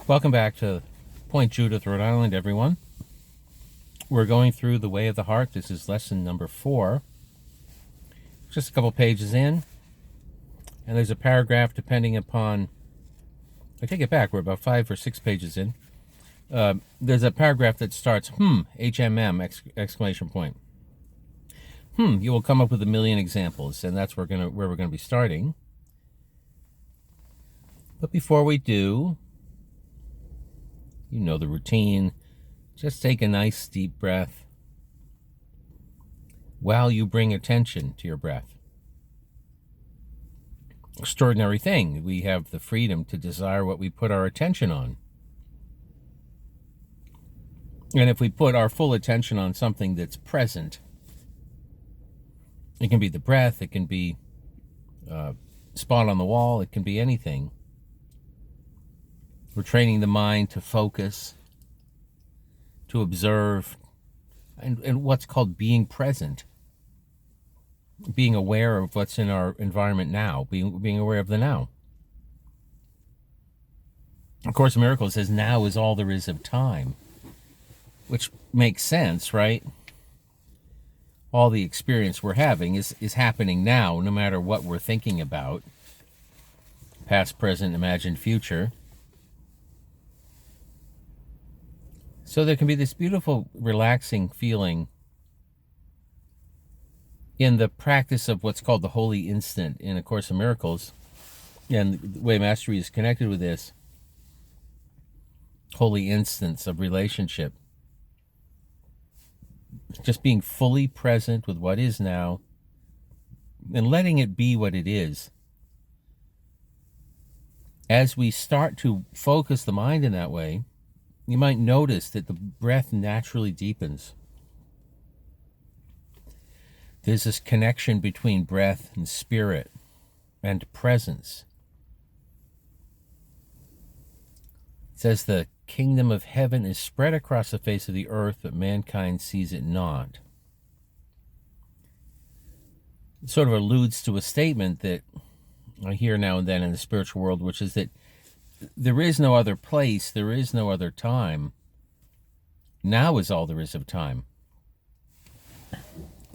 Welcome back to Point Judith, Rhode Island, everyone. We're going through The Way of the Heart. This is lesson number 4. Just a couple pages in, and there's a paragraph depending upon... I take it back, we're about 5 or 6 pages in. There's a paragraph that starts, HMM, exclamation point. You will come up with a million examples, and that's where we're going to be starting. But before we do, you know the routine. Just take a nice deep breath while you bring attention to your breath. Extraordinary thing. We have the freedom to desire what we put our attention on. And if we put our full attention on something that's present, it can be the breath, it can be a spot on the wall, it can be anything. We're training the mind to focus, to observe, and what's called being present. Being aware of what's in our environment now, being aware of the now. Of Course in Miracles says now is all there is of time, which makes sense, right? All the experience we're having is happening now, no matter what we're thinking about. Past, present, imagined future. So there can be this beautiful, relaxing feeling in the practice of what's called the holy instant in A Course in Miracles. And the way Mastery is connected with this holy instance of relationship. Just being fully present with what is now and letting it be what it is. As we start to focus the mind in that way, you might notice that the breath naturally deepens. There's this connection between breath and spirit and presence. It says the kingdom of heaven is spread across the face of the earth, but mankind sees it not. It sort of alludes to a statement that I hear now and then in the spiritual world, which is that there is no other place, there is no other time. Now is all there is of time.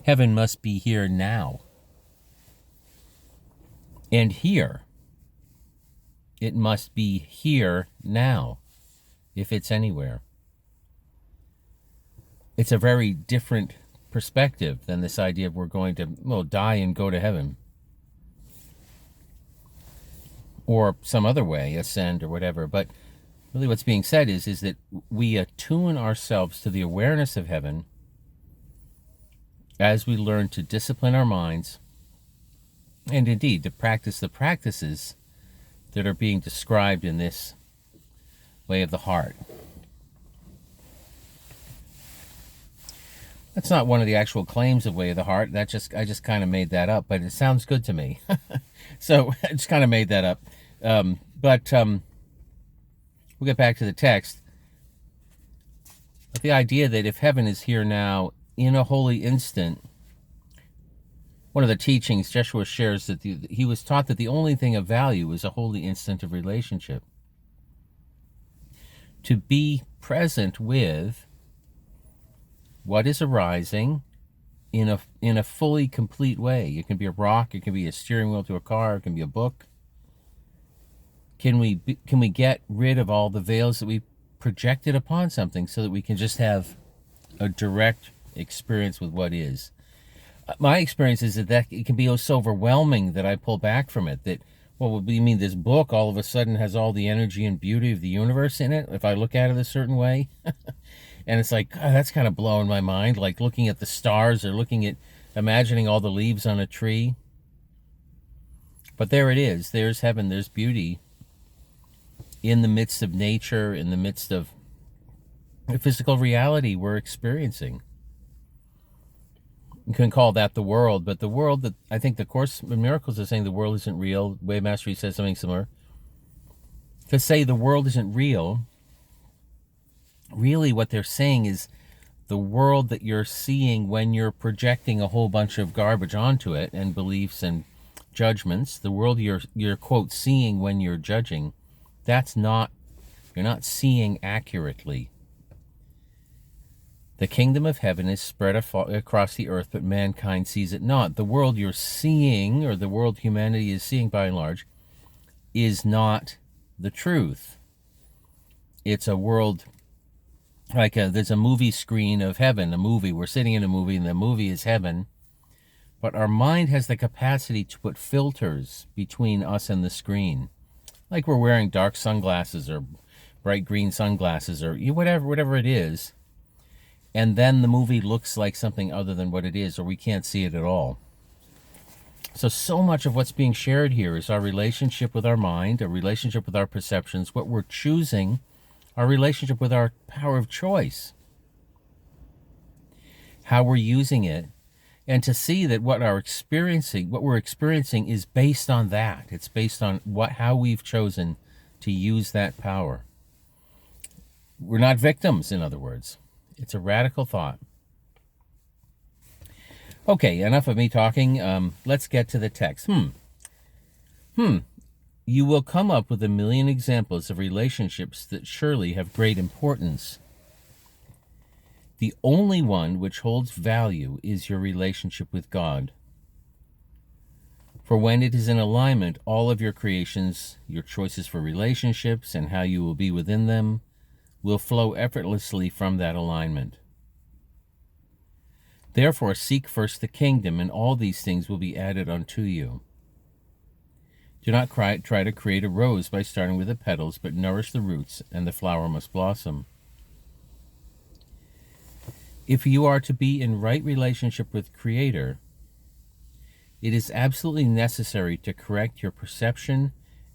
Heaven must be here now. And here, it must be here now, if it's anywhere. It's a very different perspective than this idea of we're going to, die and go to heaven. Or some other way, ascend or whatever. But really what's being said is that we attune ourselves to the awareness of heaven as we learn to discipline our minds and indeed to practice the practices that are being described in this way of the heart. That's not one of the actual claims of Way of the Heart. I just kind of made that up, but it sounds good to me. So I just kind of made that up. But we'll get back to the text. But the idea that if heaven is here now in a holy instant, one of the teachings, Jeshua shares that he was taught that the only thing of value is a holy instant of relationship. To be present with what is arising in a fully complete way. It can be a rock, it can be a steering wheel to a car, it can be a book. Can we get rid of all the veils that we projected upon something so that we can just have a direct experience with what is? My experience is that it can be so overwhelming that I pull back from it. That, well, you mean this book all of a sudden has all the energy and beauty of the universe in it if I look at it a certain way? And it's like, God, that's kind of blowing my mind, like looking at the stars or imagining all the leaves on a tree. But there it is. There's heaven. There's beauty in the midst of nature, in the midst of the physical reality we're experiencing. You can call that the world, but the world that I think the Course in Miracles is saying the world isn't real. Way Mastery says something similar. To say the world isn't real, really what they're saying is the world that you're seeing when you're projecting a whole bunch of garbage onto it and beliefs and judgments, the world you're quote seeing when you're judging, that's not You're not seeing accurately. The kingdom of heaven is spread across the earth, but mankind sees it not. The world you're seeing, or the world humanity is seeing by and large, is not the truth. It's a world like there's a movie screen of heaven, a movie. We're sitting in a movie, and the movie is heaven. But our mind has the capacity to put filters between us and the screen. Like we're wearing dark sunglasses or bright green sunglasses or whatever it is. And then the movie looks like something other than what it is, or we can't see it at all. So much of what's being shared here is our relationship with our mind, our relationship with our perceptions, what we're choosing, our relationship with our power of choice, how we're using it, and to see that what we're experiencing is based on that. It's based on how we've chosen to use that power. We're not victims, in other words. It's a radical thought. Okay, enough of me talking. Let's get to the text. You will come up with a million examples of relationships that surely have great importance. The only one which holds value is your relationship with God. For when it is in alignment, all of your creations, your choices for relationships, and how you will be within them will flow effortlessly from that alignment. Therefore, seek first the kingdom, and all these things will be added unto you. Do not try to create a rose by starting with the petals, but nourish the roots, and the flower must blossom. If you are to be in right relationship with Creator, it is absolutely necessary to correct your perception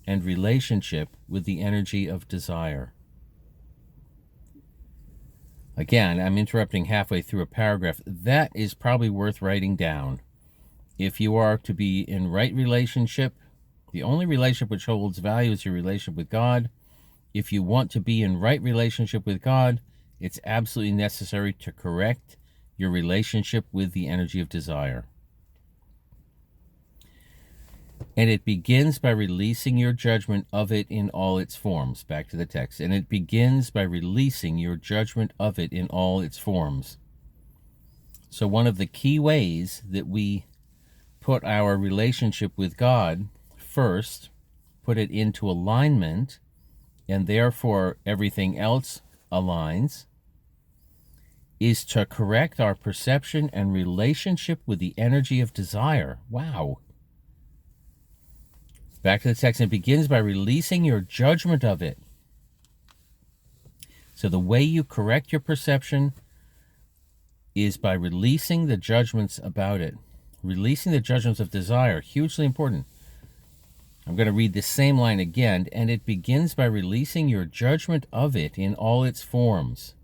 and relationship with the energy of desire. Again, I'm interrupting halfway through a paragraph. That is probably worth writing down. If you are to be in right relationship, the only relationship which holds value is your relationship with God. If you want to be in right relationship with God, it's absolutely necessary to correct your relationship with the energy of desire. And it begins by releasing your judgment of it in all its forms. Back to the text. And it begins by releasing your judgment of it in all its forms. So one of the key ways that we put our relationship with God first, put it into alignment, and therefore everything else aligns, is to correct our perception and relationship with the energy of desire. Wow. Back to the text, it begins by releasing your judgment of it. So the way you correct your perception is by releasing the judgments about it. Releasing the judgments of desire, hugely important. I'm going to read the same line again, and it begins by releasing your judgment of it in all its forms.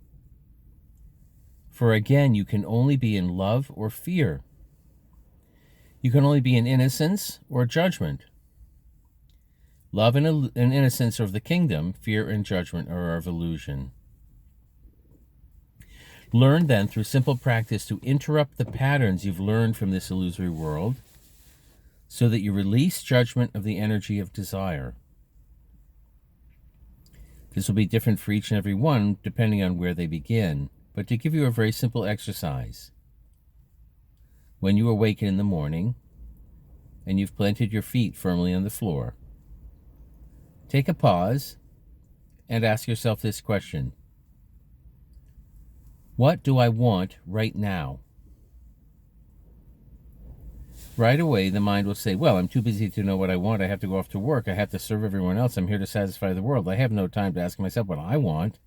For again, you can only be in love or fear. You can only be in innocence or judgment. Love and innocence are of the kingdom, fear and judgment are of illusion. Learn then through simple practice to interrupt the patterns you've learned from this illusory world so that you release judgment of the energy of desire. This will be different for each and every one depending on where they begin, but to give you a very simple exercise. When you awaken in the morning and you've planted your feet firmly on the floor, take a pause and ask yourself this question. What do I want right now? Right away, the mind will say, well, I'm too busy to know what I want. I have to go off to work. I have to serve everyone else. I'm here to satisfy the world. I have no time to ask myself what I want.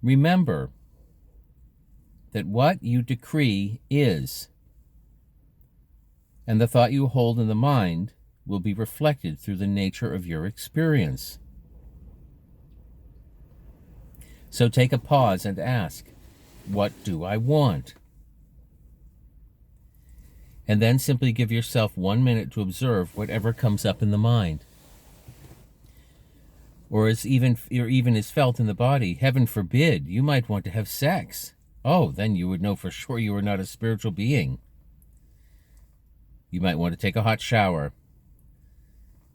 Remember that what you decree is, and the thought you hold in the mind will be reflected through the nature of your experience. So take a pause and ask, what do I want? And then simply give yourself 1 minute to observe whatever comes up in the mind. Or even is felt in the body. Heaven forbid, you might want to have sex. Oh, then you would know for sure you are not a spiritual being. You might want to take a hot shower.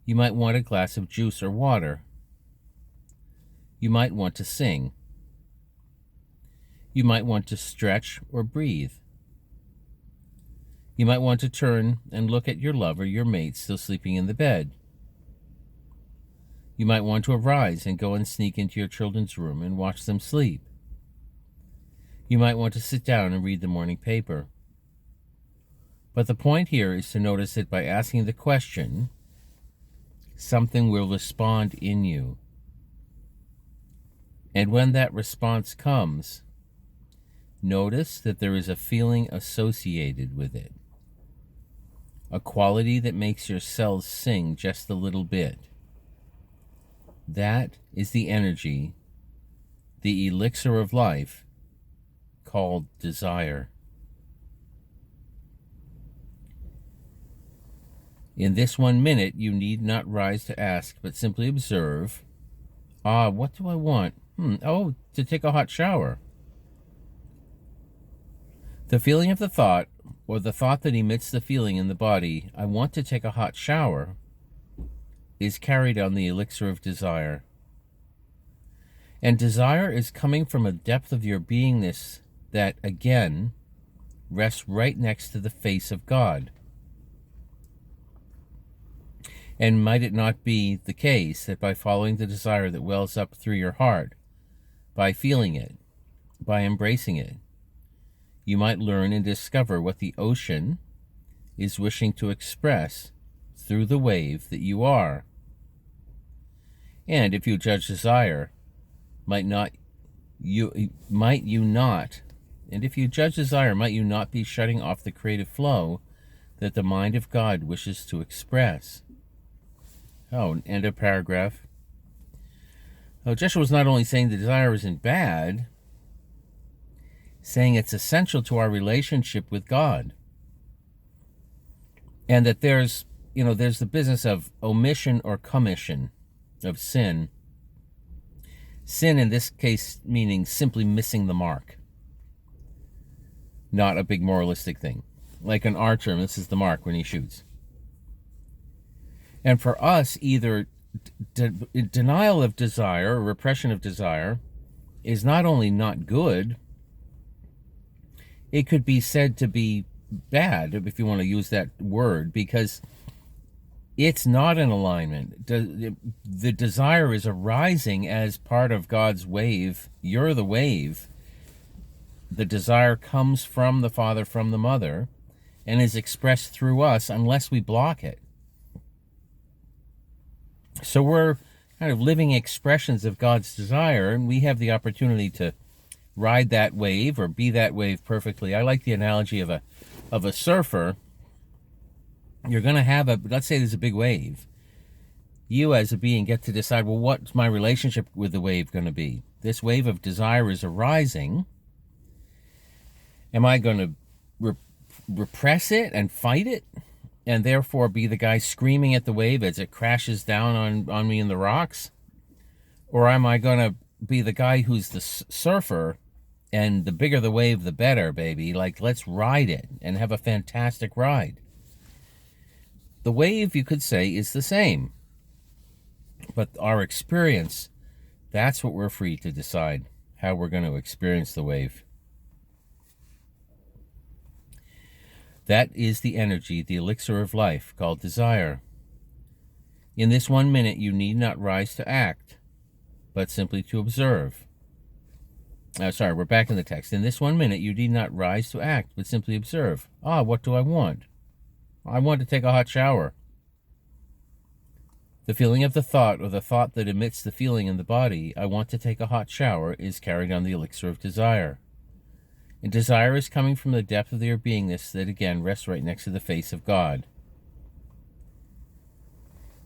You might want a glass of juice or water. You might want to sing. You might want to stretch or breathe. You might want to turn and look at your lover, your mate, still sleeping in the bed. You might want to arise and go and sneak into your children's room and watch them sleep. You might want to sit down and read the morning paper. But the point here is to notice that by asking the question, something will respond in you. And when that response comes, notice that there is a feeling associated with it, a quality that makes your cells sing just a little bit. That is the energy, the elixir of life, called desire. In this 1 minute, you need not rise to ask, but simply observe. What do I want? To take a hot shower. The feeling of the thought, or the thought that emits the feeling in the body, I want to take a hot shower, is carried on the elixir of desire. And desire is coming from a depth of your beingness that, again, rests right next to the face of God. And might it not be the case that by following the desire that wells up through your heart, by feeling it, by embracing it, you might learn and discover what the ocean is wishing to express through the wave that you are? And if you judge desire, might you not be shutting off the creative flow that the mind of God wishes to express? End of paragraph. Joshua was not only saying the desire isn't bad, saying it's essential to our relationship with God. And that there's the business of omission or commission of sin. Sin in this case meaning simply missing the mark. Not a big moralistic thing. Like an archer misses the mark when he shoots. And for us, either denial of desire or repression of desire is not only not good, it could be said to be bad, if you want to use that word, because it's not in alignment. The desire is arising as part of God's wave. You're the wave. The desire comes from the Father, from the Mother, and is expressed through us unless we block it. So we're kind of living expressions of God's desire, and we have the opportunity to ride that wave or be that wave perfectly. I like the analogy of a surfer. You're going to have let's say there's a big wave. You as a being get to decide, well, what's my relationship with the wave going to be? This wave of desire is arising. Am I going to repress it and fight it, and therefore be the guy screaming at the wave as it crashes down on me in the rocks? Or am I going to be the guy who's the surfer, and the bigger the wave, the better, baby? Like, let's ride it and have a fantastic ride. The wave, you could say, is the same. But our experience, that's what we're free to decide, how we're going to experience the wave. That is the energy, the elixir of life, called desire. In this 1 minute, you need not rise to act, but simply to observe. We're back in the text. In this 1 minute, you need not rise to act, but simply observe. What do I want? I want to take a hot shower. The feeling of the thought, or the thought that emits the feeling in the body, I want to take a hot shower, is carried on the elixir of desire. And desire is coming from the depth of your beingness that, again, rests right next to the face of God.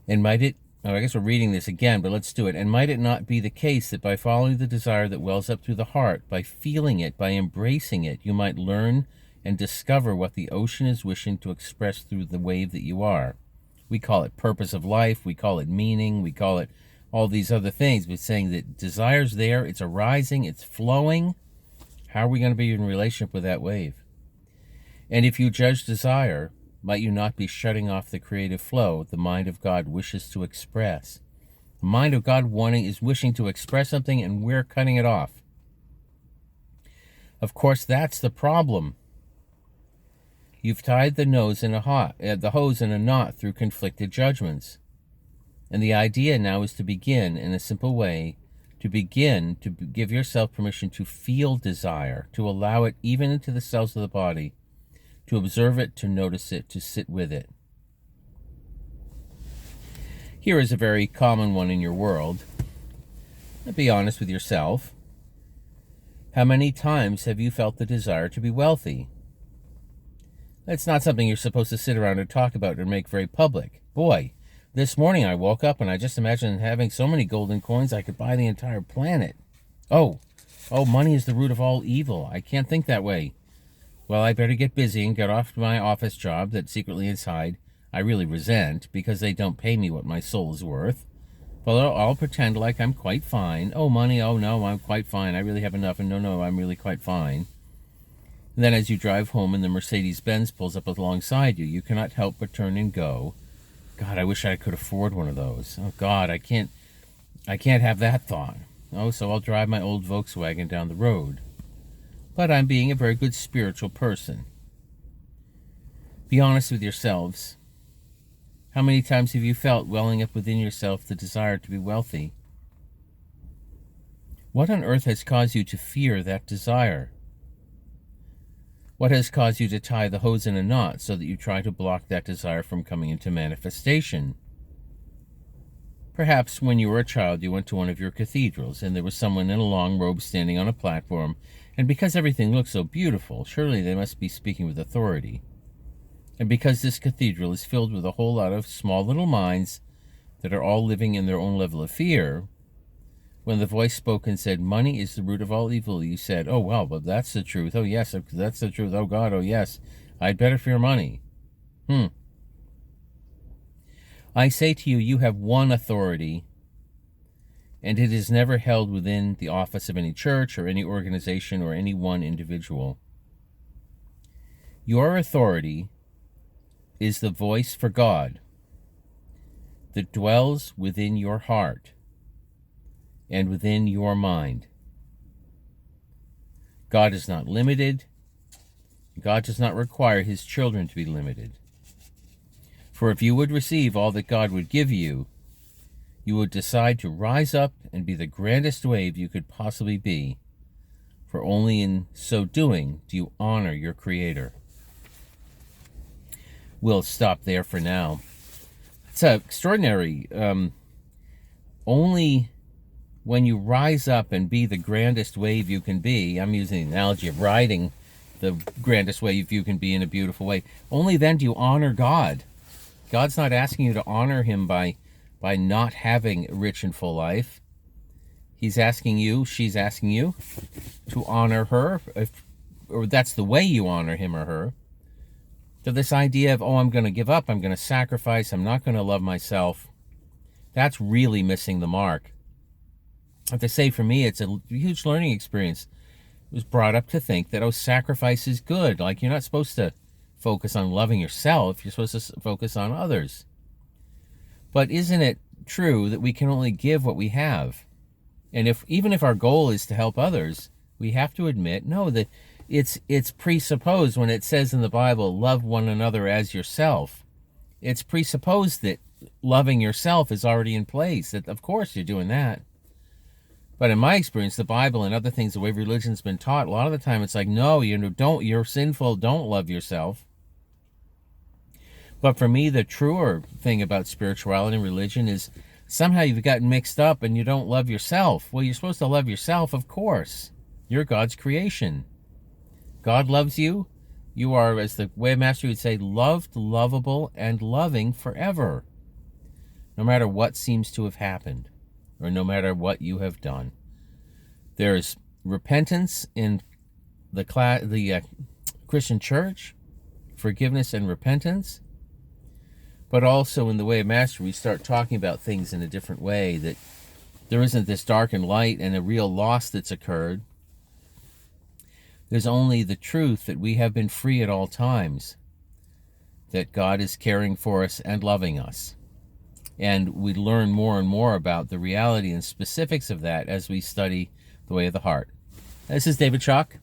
And I guess we're reading this again, but let's do it. And might it not be the case that by following the desire that wells up through the heart, by feeling it, by embracing it, you might learn and discover what the ocean is wishing to express through the wave that you are? We call it purpose of life, we call it meaning, we call it all these other things, but saying that desire's there, it's arising, it's flowing. How are we going to be in relationship with that wave? And if you judge desire, might you not be shutting off the creative flow the mind of God wishes to express? The mind of God is wishing to express something, and we're cutting it off. Of course, that's the problem. You've tied the hose in a knot through conflicted judgments. And the idea now is to begin, in a simple way, to give yourself permission to feel desire, to allow it even into the cells of the body, to observe it, to notice it, to sit with it. Here is a very common one in your world. Be honest with yourself. How many times have you felt the desire to be wealthy? That's not something you're supposed to sit around and talk about or make very public. Boy, this morning I woke up and I just imagined having so many golden coins I could buy the entire planet. Oh, money is the root of all evil. I can't think that way. Well, I better get busy and get off to my office job that secretly inside I really resent because they don't pay me what my soul is worth. Well, I'll pretend like I'm quite fine. Oh, money, oh no, I'm quite fine. I really have enough, and no, I'm really quite fine. And then as you drive home and the Mercedes-Benz pulls up alongside you, you cannot help but turn and go, God, I wish I could afford one of those. Oh, God, I can't have that thought. Oh, so I'll drive my old Volkswagen down the road. But I'm being a very good spiritual person. Be honest with yourselves. How many times have you felt welling up within yourself the desire to be wealthy? What on earth has caused you to fear that desire? What has caused you to tie the hose in a knot so that you try to block that desire from coming into manifestation? Perhaps when you were a child you went to one of your cathedrals and there was someone in a long robe standing on a platform, and because everything looked so beautiful, surely they must be speaking with authority. And because this cathedral is filled with a whole lot of small little minds that are all living in their own level of fear, when the voice spoke and said, money is the root of all evil, you said, oh, well, but that's the truth. Oh, yes, that's the truth. Oh, God, oh, yes, I'd better fear money. I say to you, you have one authority, and it is never held within the office of any church or any organization or any one individual. Your authority is the voice for God that dwells within your heart and within your mind. God is not limited. God does not require his children to be limited. For if you would receive all that God would give you, you would decide to rise up and be the grandest wave you could possibly be, for only in so doing do you honor your Creator. We'll stop there for now. It's extraordinary. Only when you rise up and be the grandest wave you can be, I'm using the analogy of riding the grandest wave you can be in a beautiful way, only then do you honor God. God's not asking you to honor him by not having a rich and full life. She's asking you to honor her, or that's the way you honor him or her. So this idea of, I'm going to give up, I'm going to sacrifice, I'm not going to love myself, that's really missing the mark. I have to say, for me, it's a huge learning experience. I was brought up to think that, sacrifice is good. Like, you're not supposed to focus on loving yourself, you're supposed to focus on others. But isn't it true that we can only give what we have? And even if our goal is to help others, we have to admit, no, that it's presupposed when it says in the Bible, love one another as yourself. It's presupposed that loving yourself is already in place, that of course you're doing that. But in my experience, the Bible and other things, the way religion's been taught, a lot of the time it's like, no, you're sinful, don't love yourself. But for me, the truer thing about spirituality and religion is somehow you've gotten mixed up and you don't love yourself. Well, you're supposed to love yourself, of course. You're God's creation. God loves you. You are, as the Way Master would say, loved, lovable, and loving forever, no matter what seems to have happened, or no matter what you have done. There's repentance in the Christian church, forgiveness and repentance, but also in the Way of Master, we start talking about things in a different way, that there isn't this dark and light and a real loss that's occurred. There's only the truth that we have been free at all times, that God is caring for us and loving us. And we learn more and more about the reality and specifics of that as we study the way of the heart. This is David Chalk.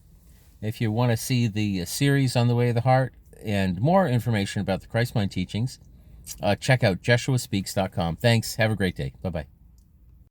If you want to see the series on the way of the heart and more information about the Christ Mind teachings, check out jeshuaspeaks.com. Thanks. Have a great day. Bye-bye.